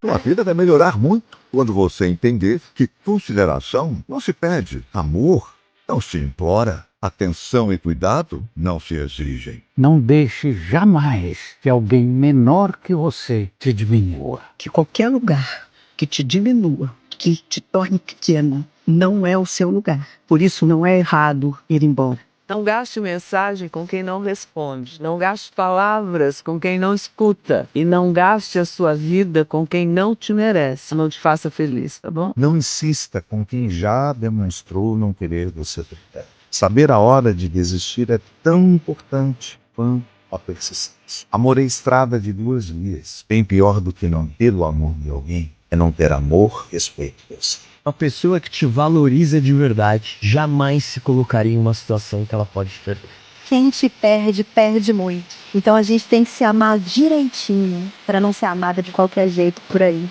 Sua vida vai melhorar muito quando você entender que consideração não se pede, amor não se implora, atenção e cuidado não se exigem. Não deixe jamais que alguém menor que você te diminua. Que qualquer lugar que te diminua, que te torne pequena, não é o seu lugar. Por isso não é errado ir embora. Não gaste mensagem com quem não responde. Não gaste palavras com quem não escuta. E não gaste a sua vida com quem não te merece. Não te faça feliz, tá bom? Não insista com quem já demonstrou não querer você. Saber a hora de desistir é tão importante quanto a persistência. Amor é estrada de duas vias. Bem pior do que não ter o amor de alguém é não ter amor, respeito e você. Uma pessoa que te valoriza de verdade jamais se colocaria em uma situação que ela pode perder. Quem te perde, perde muito. Então a gente tem que se amar direitinho, para não ser amada de qualquer jeito por aí.